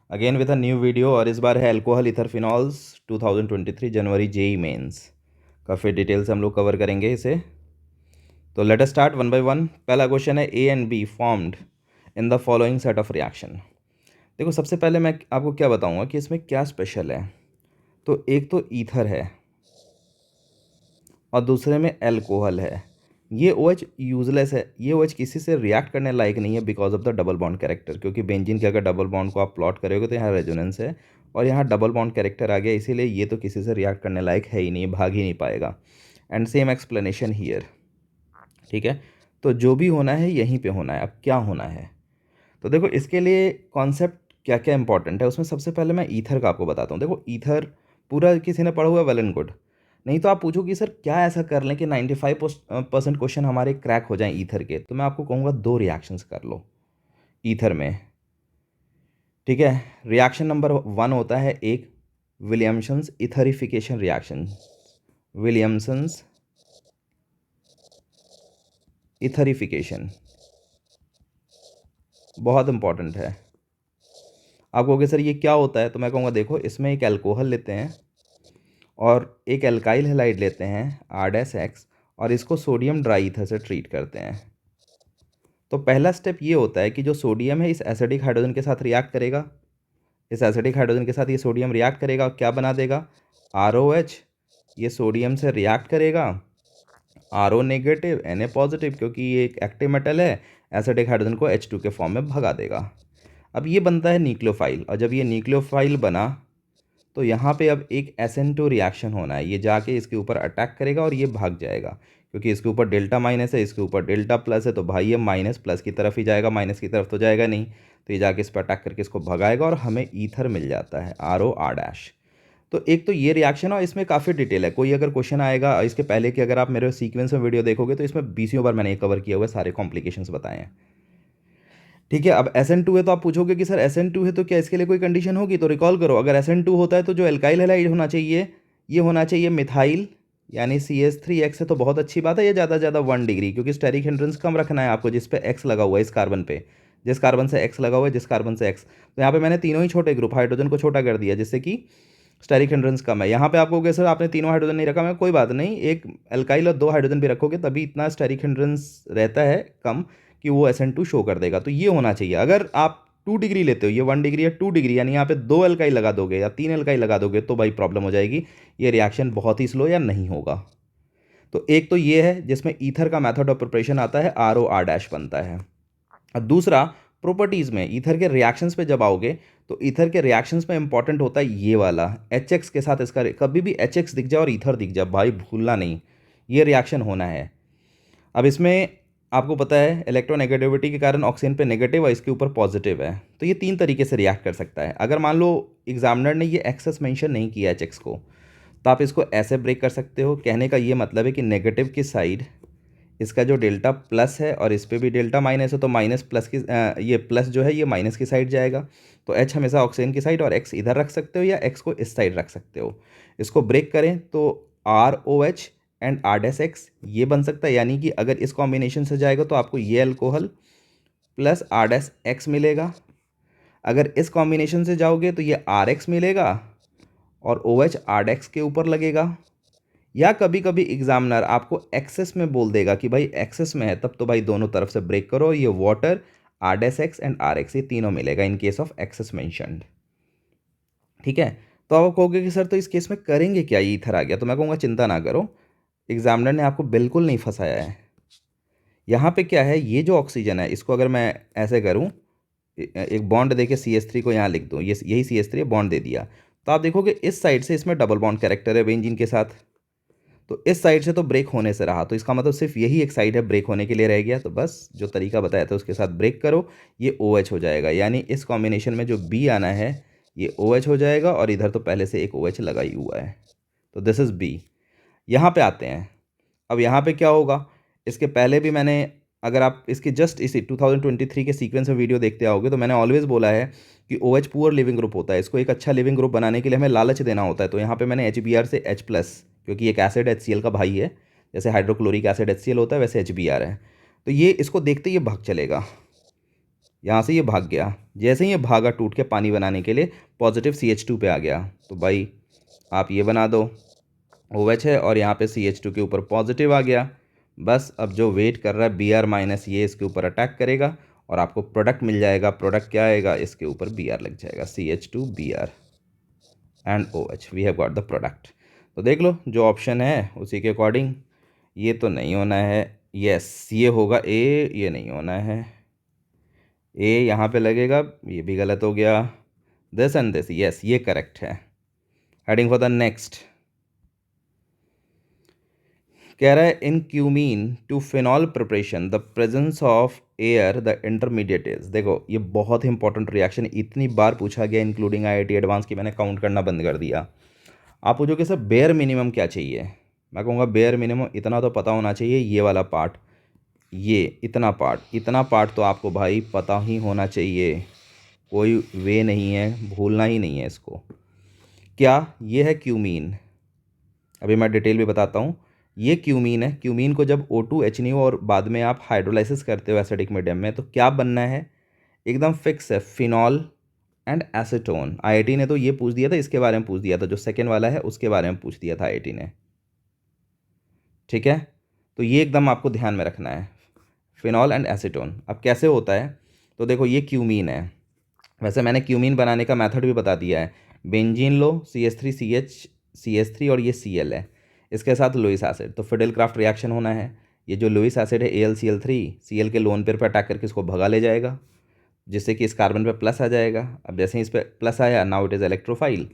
Again with a new video. और इस बार है अल्कोहल इथरफिनॉल्स 2023 जनवरी जेई मेंस। काफ़ी डिटेल से हम लोग कवर करेंगे इसे। तो let us start one by one. पहला क्वेश्चन है A and be formed in the following set of reaction. देखो, सबसे पहले मैं आपको क्या बताऊंगा कि इसमें क्या स्पेशल है। तो एक तो ईथर है और दूसरे में अल्कोहल है। ये OH यूजलेस है, ये OH किसी से रिएक्ट करने लायक नहीं है because of the double bond character. क्योंकि बेंजीन के अगर डबल बॉन्ड को आप प्लॉट करोगे तो यहाँ रेजोनेंस है और यहाँ डबल बॉन्ड कैरेक्टर आ गया, इसीलिए ये तो किसी से रिएक्ट करने लायक है ही नहीं, भाग ही नहीं पाएगा। And same explanation here. ठीक है, तो जो भी होना है यहीं पे होना है। अब क्या होना है, तो देखो इसके लिए कॉन्सेप्ट क्या क्या इंपॉर्टेंट है उसमें सबसे पहले मैं ईथर का आपको बताता हूँ। देखो ईथर पूरा किसी ने पढ़ा हुआ वेल एंड गुड, नहीं तो आप पूछो कि सर क्या ऐसा कर लें कि 95% क्वेश्चन हमारे क्रैक हो जाएं ईथर के, तो मैं आपको कहूँगा दो रिएक्शंस कर लो ईथर में। ठीक है, रिएक्शन नंबर 1 होता है एक विलियमसन्स इथरिफिकेशन रिएक्शन। विलियमसन्स इथरिफिकेशन बहुत इंपॉर्टेंट है। आप कहोगे सर ये क्या होता है, तो मैं कहूँगा देखो इसमें एक अल्कोहल लेते हैं और एक एल्काइल हैलाइड लेते हैं R-X, और इसको सोडियम ड्राई ईथर से ट्रीट करते हैं। तो पहला स्टेप ये होता है कि जो सोडियम है इस एसिडिक हाइड्रोजन के साथ रिएक्ट करेगा। इस एसिडिक हाइड्रोजन के साथ ये सोडियम रिएक्ट करेगा और क्या बना देगा, ROH। ये सोडियम से रिएक्ट करेगा, RO नेगेटिव Na पॉजिटिव, क्योंकि ये एक एक्टिव मेटल है, एसिडिक हाइड्रोजन को H2 के फॉर्म में भगा देगा। अब ये बनता है न्यूक्लियोफाइल, और जब ये न्यूक्लियोफाइल बना तो यहाँ पे अब एक SN2 रिएक्शन होना है। ये जाके इसके ऊपर अटैक करेगा और ये भाग जाएगा, क्योंकि इसके ऊपर डेल्टा माइनस है, इसके ऊपर डेल्टा प्लस है, तो भाई ये माइनस प्लस की तरफ ही जाएगा, माइनस की तरफ तो जाएगा नहीं। तो ये जाके इस पर अटैक करके इसको भगाएगा और हमें ईथर मिल जाता है ROR-। तो एक तो ये रिएक्शन, और इसमें काफ़ी डिटेल है। कोई अगर क्वेश्चन आएगा इसके पहले कि अगर आप मेरे सीक्वेंस में वीडियो देखोगे तो इसमें 20 बार मैंने कवर किया हुआ है, सारे कॉम्प्लिकेशंस बताए हैं। ठीक है, अब SN2 है तो आप पूछोगे कि सर SN2 है तो क्या इसके लिए कोई कंडीशन होगी, तो रिकॉल करो। अगर SN2 होता है तो जो एल्काइल हैलाइड होना चाहिए ये होना चाहिए मिथाइल, यानी CH3X है, तो बहुत अच्छी बात है। ये ज़्यादा से ज़्यादा 1 डिग्री, क्योंकि स्टेरिक हिंड्रेंस कम रखना है आपको, जिस पे X लगा हुआ है इस कार्बन पे, जिस कार्बन से X लगा हुआ है, जिस कार्बन से X। तो यहाँ पे मैंने तीनों ही छोटे ग्रुप हाइड्रोजन को छोटा कर दिया जिससे कि स्टेरिक हिंड्रेंस कम है। यहाँ पे आपको कहोगे सर आपने तीनों हाइड्रोजन नहीं रखा, मैं कोई बात नहीं, एक एल्काइल और 2 हाइड्रोजन भी रखोगे तभी इतना स्टेरिक हिंड्रेंस रहता है कम कि वो SN2 शो कर देगा। तो ये होना चाहिए। अगर आप 2 डिग्री लेते हो, ये 1 डिग्री या 2 डिग्री, यानी यहाँ पे 2 एल्काइल लगा दोगे या 3 एल्काइल लगा दोगे तो भाई प्रॉब्लम हो जाएगी, ये रिएक्शन बहुत ही स्लो या नहीं होगा। तो एक तो ये है जिसमें ईथर का मेथड ऑफ प्रिपरेशन आता है, ROR- बनता है। और दूसरा प्रॉपर्टीज़ में ईथर के रिएक्शंस पे जब आओगे तो ईथर के रिएक्शंस में इंपॉर्टेंट होता है ये वाला HX के साथ इसका, कभी भी HX दिख जाए और ईथर दिख जाए भाई भूलना नहीं, ये रिएक्शन होना है। अब इसमें आपको पता है इलेक्ट्रोनेगेटिविटी के कारण ऑक्सीजन पे नेगेटिव और इसके ऊपर पॉजिटिव है, तो ये 3 तरीके से रिएक्ट कर सकता है। अगर मान लो एग्जामिनर ने ये एक्सेस मेंशन नहीं किया HX को, तो आप इसको ऐसे ब्रेक कर सकते हो। कहने का ये मतलब है कि नेगेटिव की साइड इसका जो डेल्टा प्लस है और इस पे भी डेल्टा माइनस है, तो माइनस प्लस की ये प्लस जो है ये माइनस की साइड जाएगा। तो H हमेशा ऑक्सीजन की साइड और X इधर रख सकते हो या X को इस साइड रख सकते हो। इसको ब्रेक करें तो ROH एंड R-X ये बन सकता है, यानी कि अगर इस कॉम्बिनेशन से जाएगा तो आपको ये अल्कोहल प्लस R-X मिलेगा। अगर इस कॉम्बिनेशन से जाओगे तो ये RX मिलेगा और OH R-X के ऊपर लगेगा। या कभी कभी एग्जामिनर आपको एक्सेस में बोल देगा कि भाई एक्सेस में है, तब तो भाई दोनों तरफ से ब्रेक करो, ये वाटर R-X एंड R-X ये तीनों मिलेगा in case of excess mentioned. ठीक है, तो आप कहोगे कि सर तो इस केस में करेंगे क्या, ये इधर आ गया, तो मैं कहूँगा चिंता ना करो, एग्जामिनर ने आपको बिल्कुल नहीं फंसाया है। यहाँ पे क्या है, ये जो ऑक्सीजन है इसको अगर मैं ऐसे करूँ, एक बॉन्ड देके CH3 को यहाँ लिख दूँ, ये यही CH3 बॉन्ड दे दिया, तो आप देखोगे इस साइड से इसमें डबल बॉन्ड कैरेक्टर है बेंजीन के साथ, तो इस साइड से तो ब्रेक होने से रहा, तो इसका मतलब सिर्फ यही एक साइड है ब्रेक होने के लिए रह गया। तो बस जो तरीका बताया था उसके साथ ब्रेक करो, ये OH हो जाएगा, यानी इस कॉम्बिनेशन में जो B आना है ये OH हो जाएगा, और इधर तो पहले से एक OH लगा ही हुआ है, तो दिस इज़ B। यहाँ पे आते हैं, अब यहाँ पे क्या होगा, इसके पहले भी मैंने, अगर आप इसके जस्ट इसी 2023 के सीक्वेंस में वीडियो देखते आओगे तो मैंने ऑलवेज बोला है कि OH पुअर लिविंग ग्रुप होता है, इसको एक अच्छा लिविंग ग्रुप बनाने के लिए हमें लालच देना होता है। तो यहाँ पे मैंने HBr से H प्लस, क्योंकि एक एसिड HCl का भाई है, जैसे हाइड्रोक्लोरिक एसिड HCl होता है वैसे HBr है, तो ये इसको देखते ही ये भाग चलेगा। यहाँ से ये भाग गया, जैसे ही ये भागा टूट के पानी बनाने के लिए पॉजिटिव CH2 पे आ गया। तो भाई आप ये बना दो, OH है और यहाँ पे CH2 के ऊपर पॉजिटिव आ गया। बस अब जो वेट कर रहा है Br- ये इसके ऊपर अटैक करेगा और आपको प्रोडक्ट मिल जाएगा। प्रोडक्ट क्या आएगा, इसके ऊपर Br लग जाएगा, CH2 Br and OH, we have got the product. तो देख लो जो ऑप्शन है उसी के अकॉर्डिंग। ये तो नहीं होना है, यस ये होगा ए, ये नहीं होना है, ए यहाँ पे लगेगा, ये भी गलत हो गया। दिस एंड दिस, यस ये करेक्ट है। हेडिंग फॉर द नेक्स्ट, कह रहा है in cumene to phenol preparation the presence of air the intermediate is. देखो ये बहुत इंपॉर्टेंट रिएक्शन, इतनी बार पूछा गया इंक्लूडिंग IIT एडवांस की मैंने काउंट करना बंद कर दिया। आप पूछोगे सर बेयर मिनिमम क्या चाहिए, मैं कहूँगा बेयर मिनिमम इतना तो पता होना चाहिए, ये वाला पार्ट, ये इतना पार्ट तो आपको भाई पता ही होना चाहिए, कोई वे नहीं है, भूलना ही नहीं है इसको। क्या ये है क्यूमीन, अभी मैं डिटेल भी बताता हूँ। ये क्यूमीन है, क्यूमीन को जब O2 HNO और बाद में आप हाइड्रोलाइसिस करते हो एसिडिक मीडियम में तो क्या बनना है, एकदम फिक्स है, फिनॉल एंड एसीटोन। IIT ने तो ये पूछ दिया था, इसके बारे में पूछ दिया था, जो सेकेंड वाला है उसके बारे में पूछ दिया था IIT ने, ठीक है। तो ये एकदम आपको ध्यान में रखना है, फिनॉल एंड एसीटोन। अब कैसे होता है, तो देखो ये क्यूमीन है, वैसे मैंने क्यूमीन बनाने का मेथड भी बता दिया है। बेंजीन लो, CH3CH CH3 और ये Cl है, इसके साथ लुइस एसिड, तो फिडेलक्राफ्ट रिएक्शन होना है। ये जो लुइस एसिड है AlCl3 Cl के लोन पेयर पर अटैक करके इसको भगा ले जाएगा, जिससे कि इस कार्बन पे प्लस आ जाएगा। अब जैसे ही इस पर प्लस आया, नाउ इट इज़ इलेक्ट्रोफाइल,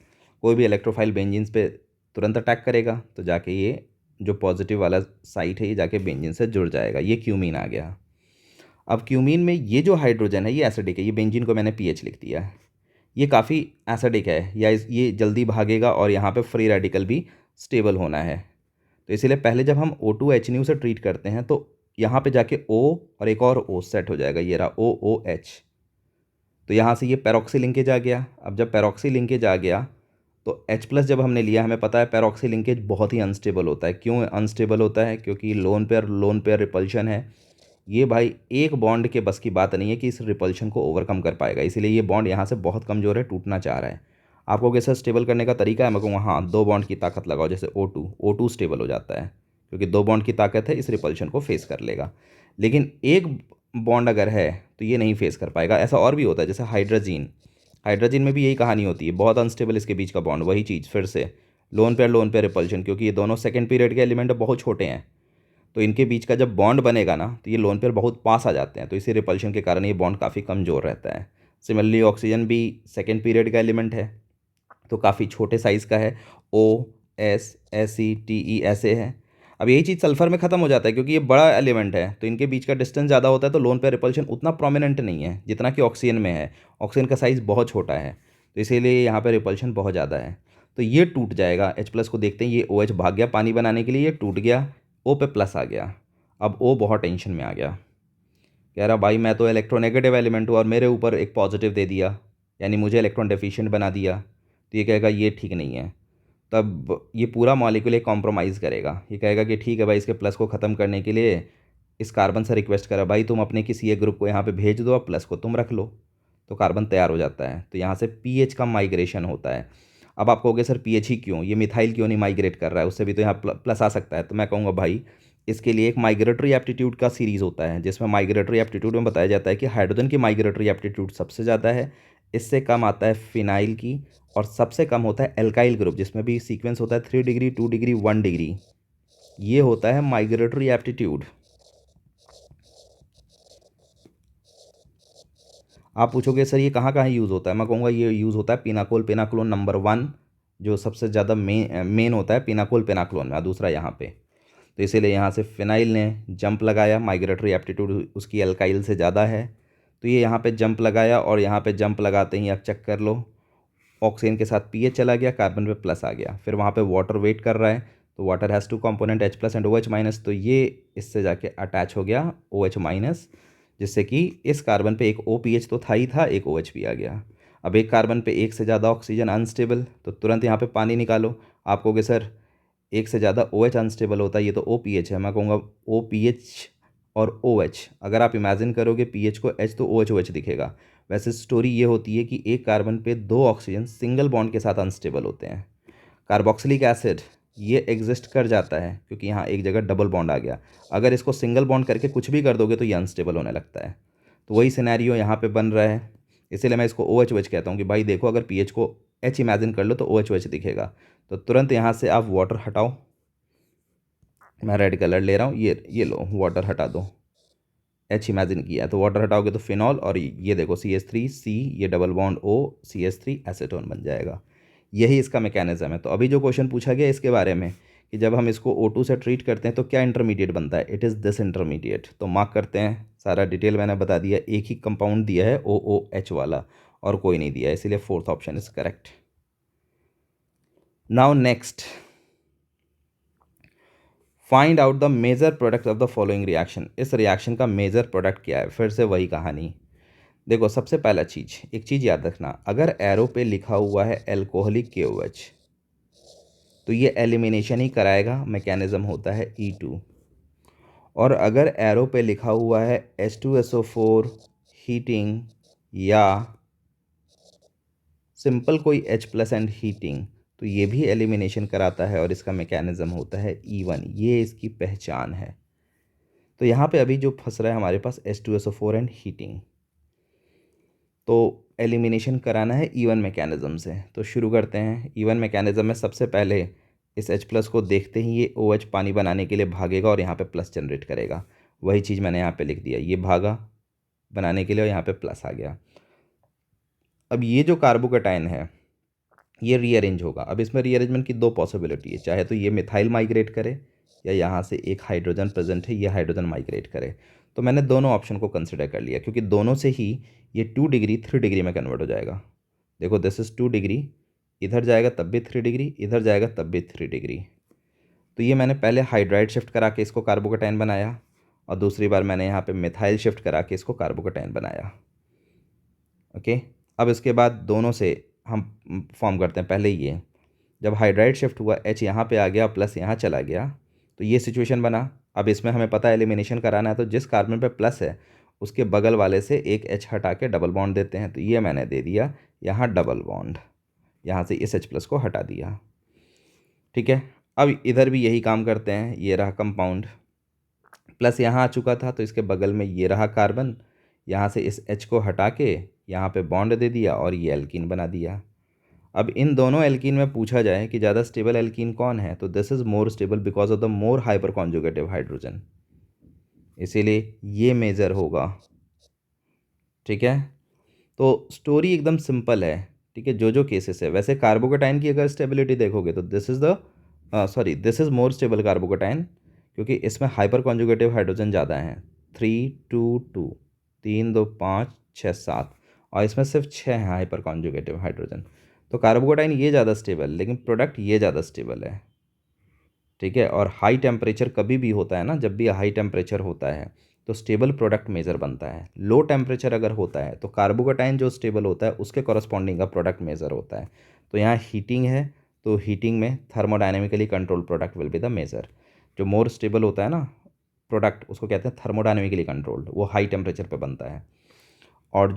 कोई भी इलेक्ट्रोफाइल बेंजीन्स पे तुरंत अटैक करेगा, तो जाके ये जो पॉजिटिव वाला साइट है ये जाके बेंजीन से जुड़ जाएगा, ये क्यूमीन आ गया। अब क्यूमीन में ये जो हाइड्रोजन है ये एसिडिक है, ये बेंजीन को मैंने पीएच लिख दिया है, ये काफ़ी एसिडिक है, या ये जल्दी भागेगा और यहाँ पे फ्री रेडिकल भी स्टेबल होना है। तो इसीलिए पहले जब हम O2 HNO से ट्रीट करते हैं तो यहाँ पे जाके O और एक और O सेट हो जाएगा, ये रहा OOH। तो यहाँ से ये पैरोक्सी लिंकेज आ गया। अब जब पैरोक्सी लिंकेज आ गया तो H+ जब हमने लिया, हमें पता है पैरोक्सी लिंकेज बहुत ही अनस्टेबल होता है। क्यों अनस्टेबल होता है, क्योंकि लोन पेयर रिपल्शन है। ये भाई एक बॉन्ड के बस की बात नहीं है कि इस रिपल्शन को ओवरकम कर पाएगा, इसीलिए ये बॉन्ड यहाँ से बहुत कमज़ोर है, टूटना चाह रहा है। आपको कैसे स्टेबल करने का तरीका है, मैं कहूँगा हाँ 2 बॉन्ड की ताकत लगाओ, जैसे O2 स्टेबल हो जाता है क्योंकि 2 बॉन्ड की ताकत है, इस रिपल्शन को फेस कर लेगा। लेकिन एक बॉन्ड अगर है तो ये नहीं फेस कर पाएगा। ऐसा और भी होता है, जैसे हाइड्रोजन में भी यही कहानी होती है, बहुत अनस्टेबल इसके बीच का बॉन्ड, वही चीज़ फिर से लोन पेयर रिपल्शन, क्योंकि ये दोनों सेकंड पीरियड के एलिमेंट बहुत छोटे हैं, तो इनके बीच का जब बॉन्ड बनेगा ना तो ये लोन पेयर बहुत पास आ जाते हैं, तो इसी रिपल्शन के कारण ये बॉन्ड काफ़ी कमज़ोर रहता है। सिमिलरली ऑक्सीजन भी सेकेंड पीरियड का एलिमेंट है, तो काफ़ी छोटे साइज़ का है, OSSETE ऐसे है। अब यही चीज़ सल्फ़र में ख़त्म हो जाता है, क्योंकि ये बड़ा एलिमेंट है तो इनके बीच का डिस्टेंस ज़्यादा होता है, तो लोन पेयर रिपल्शन उतना प्रोमिनेंट नहीं है जितना कि ऑक्सीजन में है। ऑक्सीजन का साइज़ बहुत छोटा है, तो इसीलिए यहाँ पर रिपल्शन बहुत ज़्यादा है। तो ये टूट जाएगा, H+ को देखते हैं, ये OH भाग गया पानी बनाने के लिए, ये टूट गया, O पे प्लस आ गया। अब O बहुत टेंशन में आ गया, कह रहा भाई मैं तो इलेक्ट्रोनेगेटिव एलिमेंट हूँ और मेरे ऊपर एक पॉजिटिव दे दिया, यानी मुझे इलेक्ट्रॉन डेफिशिएंट बना दिया। तो ये कहेगा ये ठीक नहीं है, तब ये पूरा मॉलिक्यूल एक कॉम्प्रोमाइज़ करेगा, ये कहेगा कि ठीक है भाई, इसके प्लस को ख़त्म करने के लिए इस कार्बन से रिक्वेस्ट करा, भाई तुम अपने किसी एक ग्रुप को यहाँ पे भेज दो, अब प्लस को तुम रख लो, तो कार्बन तैयार हो जाता है। तो यहाँ से पीएच का माइग्रेशन होता है। अब आप कहोगे सर पीएच ही क्यों, ये मिथाइल क्यों नहीं माइग्रेट कर रहा है, उससे भी तो यहाँ प्लस आ सकता है। तो मैं कहूँगा भाई इसके लिए एक माइग्रेटरी एप्टीट्यूड का सीरीज़ होता है, जिसमें माइग्रेटरी एप्टीट्यूड में बताया जाता है कि हाइड्रोजन की माइग्रेटरी एप्टीट्यूड सबसे ज़्यादा है, इससे कम आता है फिनाइल की, और सबसे कम होता है एल्काइल ग्रुप, जिसमें भी सीक्वेंस होता है 3 डिग्री 2 डिग्री 1 डिग्री। ये होता है माइग्रेटरी एप्टीट्यूड। आप पूछोगे सर ये कहाँ कहाँ यूज़ होता है, मैं कहूँगा ये यूज़ होता है पिनाकोल नंबर 1, जो सबसे ज़्यादा मेन होता है पिनाकोल में, दूसरा यहाँ पे। तो इसीलिए यहाँ से फिनाइल ने जंप लगाया, माइग्रेटरी एप्टीट्यूड उसकी एल्काइल से ज़्यादा है, तो ये यहाँ पे जंप लगाया, और यहाँ पे जंप लगाते ही आप चेक कर लो, ऑक्सीजन के साथ पीएच चला गया, कार्बन पे प्लस आ गया, फिर वहाँ पे वाटर वेट कर रहा है, तो water has 2 component H+ and OH-, तो ये इससे जाके अटैच हो गया OH-, जिससे कि इस कार्बन पे एक OPH तो था ही था, एक OH भी आ गया। अब एक कार्बन पे एक से ज़्यादा ऑक्सीजन अनस्टेबल, तो तुरंत यहाँ पे पानी निकालो। आप कहोगे सर एक से ज़्यादा OH अनस्टेबल होता है, ये तो OPH है, मैं कहूँगा OPH और OH, अगर आप इमेजिन करोगे पीएच को H तो OH OH दिखेगा। वैसे स्टोरी ये होती है कि एक कार्बन पे 2 ऑक्सीजन सिंगल बॉन्ड के साथ अनस्टेबल होते हैं। कार्बोक्सिलिक एसिड ये एग्जिस्ट कर जाता है क्योंकि यहाँ एक जगह डबल बॉन्ड आ गया। अगर इसको सिंगल बॉन्ड करके कुछ भी कर दोगे तो ये अनस्टेबल होने लगता है। तो वही सिनेरियो यहाँ पे बन रहा है, इसीलिए मैं इसको OH OH कहता हूँ कि भाई देखो अगर पीएच को H इमेजिन कर लो तो OH OH दिखेगा। तो तुरंत यहाँ से आप वाटर हटाओ, मैं रेड कलर ले रहा हूँ, ये लो वाटर हटा दो, H इमेजिन किया है तो वाटर हटाओगे तो फिनॉल, और ये देखो CH3C, ये double bond O, CH3 acetone बन जाएगा। यही इसका मैकेनिज्म है। तो अभी जो क्वेश्चन पूछा गया इसके बारे में कि जब हम इसको O2 से ट्रीट करते हैं तो क्या इंटरमीडिएट बनता है, इट इज़ दिस इंटरमीडिएट। तो मार्क करते हैं, सारा डिटेल मैंने बता दिया, एक ही कंपाउंड दिया है OOH वाला और कोई नहीं दिया है, इसीलिए fourth option is correct. Now next, find out the major product of the following reaction. इस रिएक्शन का मेजर प्रोडक्ट क्या है, फिर से वही कहानी। देखो सबसे पहला चीज़, एक चीज़ याद रखना, अगर एरो पे लिखा हुआ है एल्कोहलिक KOH तो ये एलिमिनेशन ही कराएगा, मैकेनिज्म होता है E2। और अगर एरो पे लिखा हुआ है H2SO4 हीटिंग या सिंपल कोई H+ एंड हीटिंग तो ये भी एलिमिनेशन कराता है और इसका मैकेनिज्म होता है E1। ये इसकी पहचान है। तो यहाँ पे अभी जो फंस रहा है हमारे पास H2SO4 एंड हीटिंग, तो एलिमिनेशन कराना है E1 मैकेनिज्म से। तो शुरू करते हैं। E1 मैकेनिज्म में सबसे पहले इस H+ को देखते ही ये OH पानी बनाने के लिए भागेगा और यहाँ पे प्लस जनरेट करेगा। वही चीज़ मैंने यहाँ पे लिख दिया, ये भागा बनाने के लिए और यहाँ पे प्लस आ गया। अब ये जो कार्बोकेटाइन है ये रीअरेंज होगा। अब इसमें रीअरेंजमेंट की दो पॉसिबिलिटी है, चाहे तो ये मिथाइल माइग्रेट करे या यहाँ से एक हाइड्रोजन प्रेजेंट है ये हाइड्रोजन माइग्रेट करे। तो मैंने दोनों ऑप्शन को कंसिडर कर लिया क्योंकि दोनों से ही ये 2 डिग्री 3 डिग्री में कन्वर्ट हो जाएगा। देखो दिस इज़ 2 डिग्री, इधर जाएगा तब भी 3 डिग्री, इधर जाएगा तब भी 3 डिग्री। तो ये मैंने पहले हाइड्राइड शिफ्ट करा के इसको कार्बोकेटाइन बनाया और दूसरी बार मैंने यहाँ पे मिथाइल शिफ्ट करा के इसको कार्बोकेटाइन बनाया। ओके, अब इसके बाद दोनों से हम फॉर्म करते हैं। पहले ये जब हाइड्राइड शिफ्ट हुआ H यहाँ पे आ गया प्लस यहाँ चला गया तो ये सिचुएशन बना। अब इसमें हमें पता है एलिमिनेशन कराना है तो जिस कार्बन पे प्लस है उसके बगल वाले से एक H हटा के डबल बॉन्ड देते हैं। तो ये मैंने दे दिया यहाँ डबल बॉन्ड, यहाँ से इस H+ को हटा दिया। ठीक है, अब इधर भी यही काम करते हैं। ये रहा कंपाउंड, प्लस यहाँ आ चुका था तो इसके बगल में ये रहा कार्बन, यहाँ से इस H को हटा के यहाँ पे बॉन्ड दे दिया और ये एल्कीन बना दिया। अब इन दोनों एल्कीन में पूछा जाए कि ज़्यादा स्टेबल एल्कीन कौन है तो this is more stable because of the more hyper conjugative hydrogen, इसीलिए ये मेजर होगा। ठीक है, तो स्टोरी एकदम सिंपल है। ठीक है, जो केसेस है, वैसे कार्बोकेटाइन की अगर स्टेबिलिटी देखोगे तो this is more stable carbocation क्योंकि इसमें हाइपर कॉन्जुगेटिव हाइड्रोजन ज़्यादा हैं। 3 2 2 3 2 5 6 7 और इसमें सिर्फ 6 हैं हाइपर कॉन्जुगेटिव हाइड्रोजन। तो कार्बोकेटाइन ये ज़्यादा स्टेबल, लेकिन प्रोडक्ट ये ज़्यादा स्टेबल है। ठीक है, और हाई टेम्परेचर कभी भी होता है ना, जब भी हाई टेम्परेचर होता है तो स्टेबल प्रोडक्ट मेज़र बनता है। लो टेम्परेचर अगर होता है तो कार्बोकेटाइन जो स्टेबल होता है उसके कॉरस्पॉन्डिंग का प्रोडक्ट मेज़र होता है। तो यहाँ हीटिंग है तो हीटिंग में thermodynamically control product will be the measure. जो मोर स्टेबल होता है ना प्रोडक्ट उसको कहते हैं थर्मोडाइनमिकली कंट्रोल्ड, वो हाई टेम्परेचर पे बनता है। और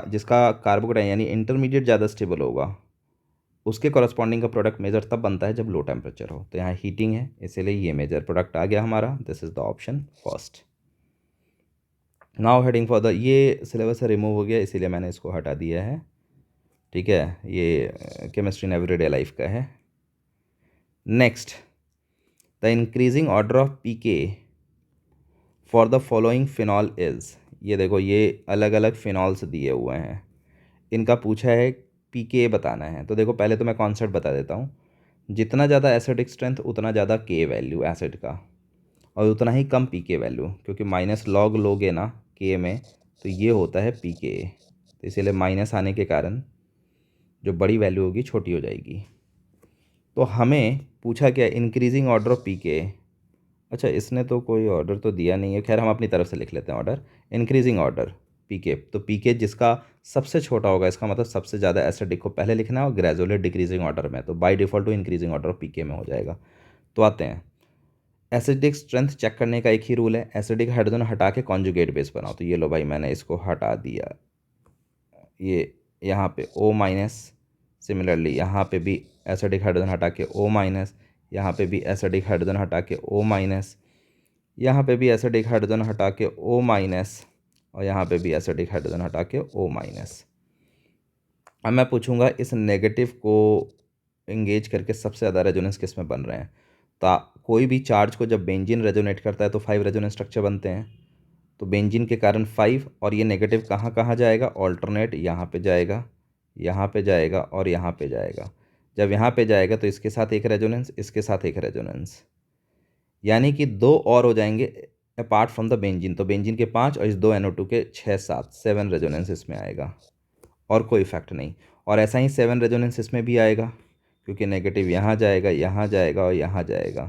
जिसका कार्बोकेटाइन यानी इंटरमीडिएट ज़्यादा स्टेबल होगा उसके कॉरस्पॉन्डिंग का प्रोडक्ट मेजर तब बनता है जब लो टेम्परेचर हो। तो यहाँ हीटिंग है इसीलिए ये मेजर प्रोडक्ट आ गया हमारा, this is the option first. Now heading for the, ये सिलेबस से रिमूव हो गया इसीलिए मैंने इसको हटा दिया है। ठीक है, ये केमिस्ट्री इन एवरीडे लाइफ का है। Next, the increasing order of pK for the following phenol is. ये देखो ये अलग अलग फिनॉल्स दिए हुए हैं, इनका पूछा है पीके बताना है। तो देखो पहले तो मैं कॉन्सेप्ट बता देता हूँ। जितना ज़्यादा एसिडिक स्ट्रेंथ उतना ज़्यादा के वैल्यू एसिड का और उतना ही कम पीके वैल्यू, क्योंकि माइनस लॉग लोगे ना के में तो ये होता है पीके। तो इसीलिए माइनस आने के कारण जो बड़ी वैल्यू होगी छोटी हो जाएगी। तो हमें पूछा क्या, इंक्रीजिंग ऑर्डर ऑफ पीके। अच्छा इसने तो कोई ऑर्डर तो दिया नहीं है, खैर हम अपनी तरफ से लिख लेते हैं ऑर्डर। इंक्रीजिंग ऑर्डर पीके, तो पीके जिसका सबसे छोटा होगा इसका मतलब सबसे ज़्यादा एसिडिक को पहले लिखना है और ग्रेजुअली डिक्रीजिंग ऑर्डर में, तो बाय डिफ़ॉल्ट तो इंक्रीजिंग ऑर्डर ऑफ पीके में हो जाएगा। तो आते हैं, एसिडिक स्ट्रेंथ चेक करने का एक ही रूल है, एसिडिक हाइड्रोजन हटा के कॉन्जुगेट बेस बनाओ। तो ये लो भाई, मैंने इसको हटा दिया, ये यहाँ पे O माइनस, सिमिलरली यहाँ पे भी एसिडिक हाइड्रोजन हटा के O माइनस, यहाँ पे भी एसिडिक हाइड्रोजन हटा के O माइनस, यहाँ पे भी एसिडिक हाइड्रोजन हटा के O माइनस, और यहाँ पे भी एसिडिक हाइड्रोजन हटा के O माइनस। अब मैं पूछूंगा इस नेगेटिव को इंगेज करके सबसे ज़्यादा रेजोनेंस किस में बन रहे हैं। तो कोई भी चार्ज को जब बेंजीन रेजोनेट करता है तो 5 रेजोनेंस स्ट्रक्चर बनते हैं। तो बेंजीन के कारण 5, और ये नेगेटिव कहाँ कहाँ जाएगा, ऑल्टरनेट यहाँ पे जाएगा, यहाँ पे जाएगा और यहाँ पे जाएगा। जब यहाँ पे जाएगा तो इसके साथ एक रेजोनेंस, इसके साथ एक रेजोनेंस, यानी कि 2 और हो जाएंगे अपार्ट फ्रॉम द बेंजीन। तो बेंजीन के 5 और इस 2 NO2 के 6 7 रेजोनेंस इसमें आएगा, और कोई इफेक्ट नहीं। और ऐसा ही 7 रेजोनेंस इसमें भी आएगा, क्योंकि नेगेटिव यहाँ जाएगा, यहाँ जाएगा और यहाँ जाएगा।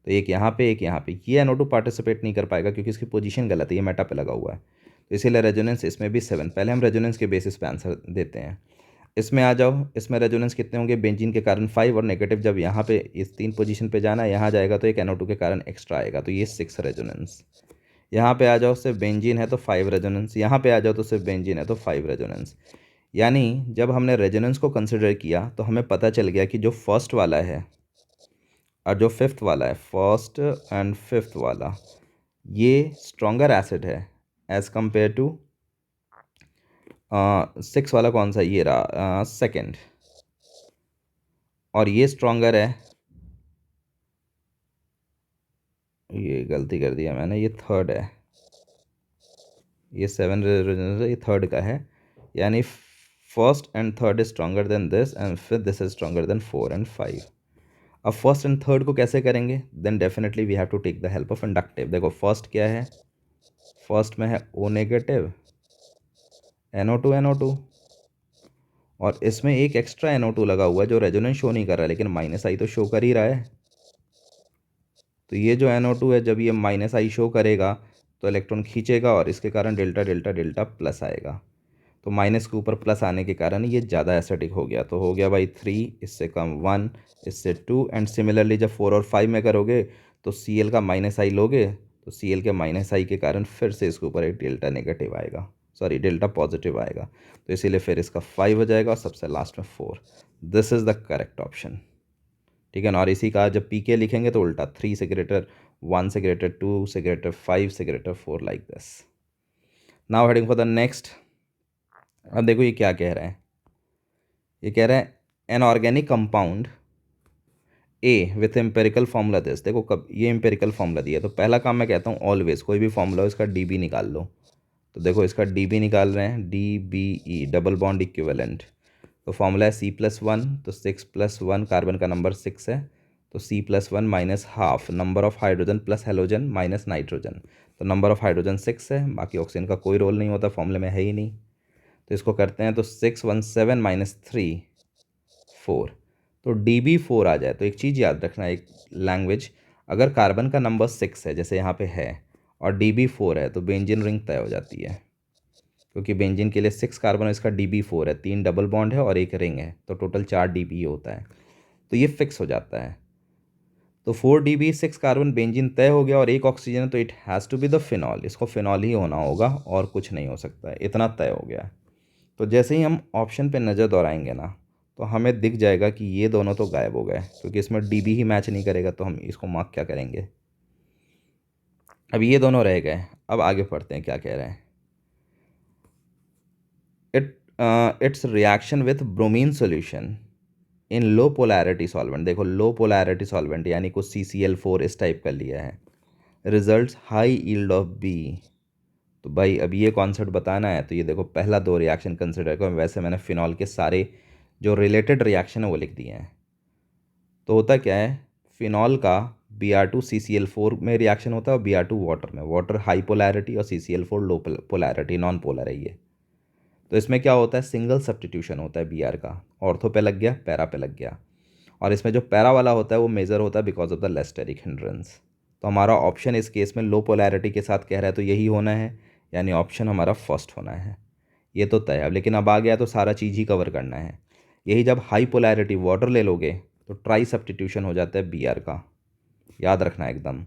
तो एक यहाँ पे, एक यहाँ पे। ये NO2 पार्टिसिपेट नहीं कर पाएगा क्योंकि इसकी पोजीशन गलत है, ये मेटा पे लगा हुआ है। तो इसीलिए रेजोनेंस इसमें भी 7। पहले हम रेजोनेंस के बेसिस पे आंसर देते हैं। इसमें आ जाओ, इसमें रेजोनेंस कितने होंगे, बेंजीन के कारण 5, और नेगेटिव जब यहाँ पे इस 3 पोजीशन पे जाना है, यहाँ जाएगा तो एक NO2 के कारण एक्स्ट्रा आएगा, तो ये 6 रेजोनेंस। यहाँ पे आ जाओ, सिर्फ बेंजीन है तो 5 रेजोनेंस। यहाँ पे आ जाओ तो सिर्फ बेंजीन है तो 5 रेजोनेंस। यानी जब हमने रेजोनेंस को कंसिडर किया तो हमें पता चल गया कि जो फर्स्ट वाला है और जो फिफ्थ वाला है, फर्स्ट एंड फिफ्थ वाला, ये स्ट्रॉन्गर एसिड है एज़ कंपेयर टू 6 वाला। कौन सा, ये रहा सेकेंड। और ये स्ट्रॉन्गर है, ये गलती कर दिया मैंने, ये थर्ड है। ये 7 ये थर्ड का है, यानी first and third is stronger than this, and फिर this is stronger than 4 and 5। अब फर्स्ट एंड थर्ड को कैसे करेंगे, then definitely we have to take the help of inductive. देखो फर्स्ट क्या है, फर्स्ट में है O नेगेटिव, NO2 NO2, और इसमें एक एक्स्ट्रा NO2 लगा हुआ है जो रेजोनेंस शो नहीं कर रहा है, लेकिन माइनस आई तो शो कर ही रहा है। तो ये जो NO2 है, जब ये माइनस आई शो करेगा तो इलेक्ट्रॉन खींचेगा और इसके कारण डेल्टा डेल्टा डेल्टा प्लस आएगा। तो माइनस के ऊपर प्लस आने के कारण ये ज़्यादा एसिडिक हो गया। तो हो गया भाई 3, इससे कम 1, इससे 2, एंड सिमिलरली जब 4 और 5 में करोगे तो Cl का माइनस आई लोगे, तो Cl के माइनस आई के कारण फिर से इसके ऊपर एक डेल्टा नेगेटिव आएगा, सॉरी डेल्टा पॉजिटिव आएगा। तो इसीलिए फिर इसका 5 हो जाएगा और सबसे लास्ट में 4। This is the correct option, ठीक है ना। और इसी का जब pK लिखेंगे तो उल्टा, 3 से ग्रेटर 1 से ग्रेटर 2 से ग्रेटर 5 से greater 4, like this. Now heading for the next. अब देखो ये क्या कह रहा है, ये कह रहा है an organic compound A with empirical formula this. देखो कब ये एम्पेरिकल फार्मूला दिया, तो पहला काम मैं कहता हूँ ऑलवेज कोई भी फार्मूला हो इसका DB निकाल लो। तो देखो इसका DB निकाल रहे हैं, DBE, डबल बॉन्ड इक्विवेलेंट। तो फार्मूला है C+1, तो 6+1, कार्बन का नंबर 6 है, तो C+1 minus half number of hydrogen plus halogen minus nitrogen. तो नंबर ऑफ हाइड्रोजन 6 है, बाकी ऑक्सीजन का कोई रोल नहीं होता, फॉर्मूले में है ही नहीं। तो इसको करते हैं, तो 617 माइनस 3 4, तो DB4 आ जाए। तो एक चीज़ याद रखना, एक लैंग्वेज, अगर कार्बन का नंबर 6 है जैसे यहाँ पे है और DB4 है तो बेंजीन रिंग तय हो जाती है, क्योंकि बेंजीन के लिए 6 कार्बन, इसका DB4 है, 3 डबल बॉन्ड है और एक रिंग है, तो टोटल 4 DB होता है, तो ये फिक्स हो जाता है। तो 4 DB 6 कार्बन बेंजीन तय हो गया, और एक ऑक्सीजन है तो it has to be the phenol, इसको फिनॉल ही होना होगा और कुछ नहीं हो सकता है, इतना तय हो गया। तो जैसे ही हम ऑप्शन पे नज़र दौड़ाएंगे ना, तो हमें दिख जाएगा कि ये दोनों तो गायब हो गए, क्योंकि इसमें DB ही मैच नहीं करेगा, तो हम इसको मार्क क्या करेंगे। अब ये दोनों रह गए, अब आगे पढ़ते हैं क्या कह रहे हैं। It's reaction with bromine solution in low polarity solvent. देखो लो पोलैरिटी सॉल्वेंट यानी कुछ CCl4 इस टाइप का लिया है, results high yield of B। तो भाई अब ये कॉन्सेप्ट बताना है, तो ये देखो पहला 2 रिएक्शन कंसिडर करो। वैसे मैंने फिनॉल के सारे जो रिलेटेड रिएक्शन है वो लिख दिए हैं। तो होता क्या है, फिनॉल का Br2 CCl4 में रिएक्शन होता है और Br2 वाटर में, वाटर हाई पोलैरिटी और CCl4 लो पोलैरिटी, नॉन पोलर है ये। तो इसमें क्या होता है, सिंगल सब्स्टिट्यूशन होता है Br का, ऑर्थो पे लग गया, पैरा पे लग गया, और इसमें जो पैरा वाला होता है वो मेजर होता है because of the less steric hindrance. तो हमारा ऑप्शन इस केस में लो पोलैरिटी के साथ कह रहा है, तो यही होना है, यानी ऑप्शन हमारा फर्स्ट होना है, ये तो तय है। लेकिन अब आ गया तो सारा चीज़ ही कवर करना है। यही जब हाई पोलैरिटी वाटर ले लोगे तो ट्राई सब्स्टिट्यूशन हो जाता है Br का, याद रखना एकदम।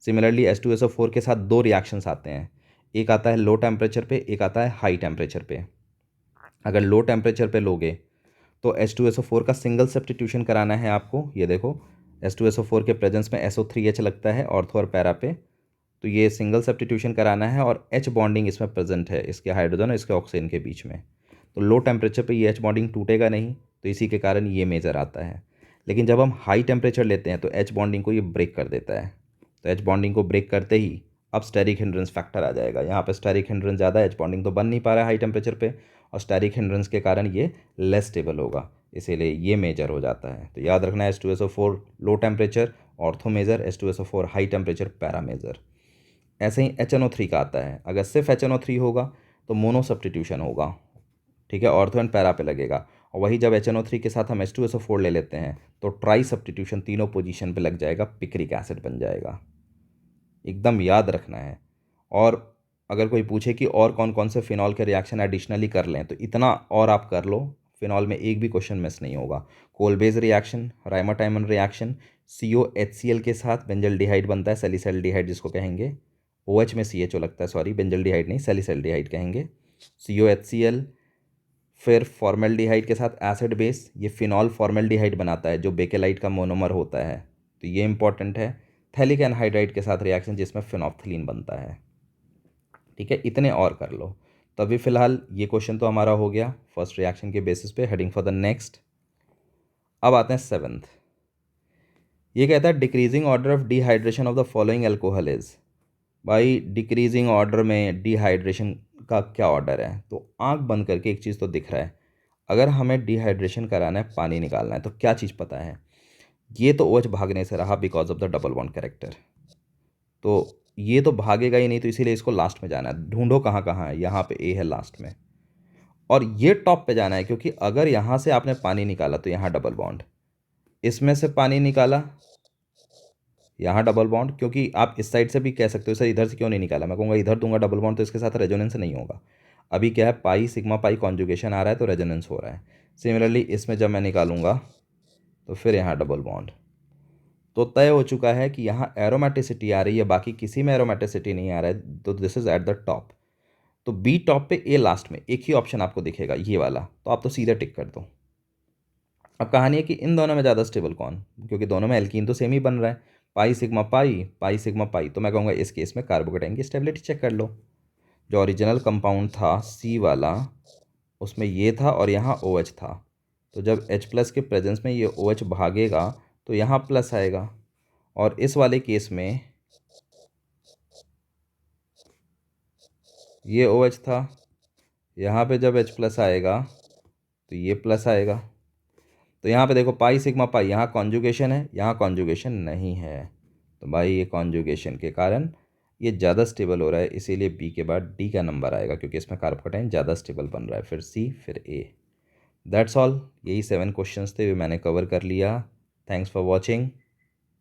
सिमिलरली H2SO4 के साथ दो रिएक्शंस आते हैं, एक आता है लो टेम्परेचर पे, एक आता है हाई टेम्परेचर पे। अगर लो टेम्परेचर पे लोगे तो H2SO4 का सिंगल सब्स्टिट्यूशन कराना है आपको। ये देखो H2SO4 के प्रेजेंस में SO3H लगता है ऑर्थो और पैरा पे, तो ये सिंगल सब्स्टिट्यूशन कराना है और H बॉन्डिंग इसमें प्रेजेंट है इसके हाइड्रोजन और इसके ऑक्सीजन के बीच में। तो लो टेम्परेचर पे ये H बॉन्डिंग टूटेगा नहीं, तो इसी के कारण ये मेजर आता है। लेकिन जब हम हाई टेम्परेचर लेते हैं तो H बॉन्डिंग को ये ब्रेक कर देता है। तो H बॉन्डिंग को ब्रेक करते ही अब स्टेरिक हिंड्रेंस फैक्टर आ जाएगा। यहाँ पे स्टेरिक हिंड्रेंस ज़्यादा है, H बॉन्डिंग तो बन नहीं पा रहा है हाई टेम्परेचर पे, और स्टेरिक हिंड्रेंस के कारण ये लेस स्टेबल होगा, इसीलिए ये मेजर हो जाता है। तो याद रखना है H2SO4 low temperature ortho major, H2SO4 high temperature para major. ऐसे ही HNO3 का आता है, अगर सिर्फ HNO3 होगा तो मोनो सब्स्टिट्यूशन होगा, ठीक है, ऑर्थो एंड पैरा पे लगेगा। और वही जब HNO3 के साथ हम H2SO4 ले लेते हैं तो ट्राई सब्स्टिट्यूशन तीनों पोजीशन पे लग जाएगा, पिक्रिक एसिड बन जाएगा। एकदम याद रखना है। और अगर कोई पूछे कि और कौन कौन से फिनॉल के रिएक्शन एडिशनली कर लें, तो इतना और आप कर लो, फिनॉल में एक भी क्वेश्चन मिस नहीं होगा। कोलबेज रिएक्शन, राइमाटाइमन रिएक्शन, COHCl के साथ बेंजल्डिहाइड बनता है, सैलिसैल्डिहाइड जिसको कहेंगे, OH में CHO लगता है, सॉरी बेंजल्डिहाइड नहीं सैलिसैल्डिहाइड कहेंगे, COHCl। फिर फॉर्मेल्डिहाइड के साथ एसिड बेस, ये फिनॉल फॉर्मेल्डिहाइड बनाता है जो बेकेलाइट का मोनोमर होता है, तो ये इंपॉर्टेंट है। थैलिक एनहाइड्राइड के साथ रिएक्शन जिसमें फिनोप्थिलीन बनता है, ठीक है, इतने और कर लो। तो अभी फ़िलहाल ये क्वेश्चन तो हमारा हो गया फर्स्ट रिएक्शन के बेसिस पे, हेडिंग फॉर द नेक्स्ट। अब आते हैं सेवन्थ। ये कहता है decreasing order of dehydration of the following alcohol is. भाई डिक्रीजिंग ऑर्डर में डिहाइड्रेशन का क्या ऑर्डर है? तो आंख बंद करके एक चीज़ तो दिख रहा है, अगर हमें डिहाइड्रेशन कराना है, पानी निकालना है, तो क्या चीज़ पता है? ये तो OH भागने से रहा because of the double bond character, तो ये तो भागेगा ही नहीं, तो इसीलिए इसको लास्ट में जाना है। ढूंढो कहाँ कहाँ है, यहाँ पे A है लास्ट में, और ये टॉप पे जाना है, क्योंकि अगर यहाँ से आपने पानी निकाला तो यहाँ डबल बॉन्ड, इसमें से पानी निकाला यहाँ डबल बॉन्ड, क्योंकि आप इस साइड से भी कह सकते हो सर इधर से क्यों नहीं निकाला, मैं कहूँगा इधर दूंगा डबल बॉन्ड तो इसके साथ रेजोनेंस नहीं होगा। अभी क्या है, पाई सिग्मा पाई कॉन्जुगेशन आ रहा है तो रेजोनेंस हो रहा है। सिमिलरली इसमें जब मैं निकालूंगा तो फिर यहाँ डबल बॉन्ड, तो तय हो चुका है कि यहाँ एरोमेटिसिटी आ रही है, बाकी किसी में एरोमेटिसिटी नहीं आ रहा है, तो this is at the top. तो B टॉप पे, A लास्ट में, एक ही ऑप्शन आपको दिखेगा ये वाला, तो आप तो सीधे टिक कर दो। अब कहानी है कि इन दोनों में ज़्यादा स्टेबल कौन, क्योंकि दोनों में एल्कीन तो सेम ही बन रहा है, pi sigma pi pi sigma pi, तो मैं कहूँगा इस केस में कार्बोकेटाइन की स्टेबिलिटी चेक कर लो। जो ओरिजिनल कंपाउंड था C वाला, उसमें ये था और यहाँ OH था, तो जब H प्लस के प्रेजेंस में ये OH भागेगा तो यहाँ प्लस आएगा, और इस वाले केस में ये OH था, यहाँ पे जब H प्लस आएगा तो ये प्लस आएगा। तो यहाँ पे देखो पाई सिग्मा पाई, यहाँ कॉन्जुगेशन है, यहाँ कॉन्जुगेशन नहीं है, तो भाई ये कॉन्जुगेशन के कारण ये ज़्यादा स्टेबल हो रहा है, इसीलिए B के बाद D का नंबर आएगा, क्योंकि इसमें कार्बोकेटाइन ज़्यादा स्टेबल बन रहा है, फिर C फिर A। दैट्स ऑल, यही 7 क्वेश्चंस थे, मैंने कवर कर लिया। Thanks for watching.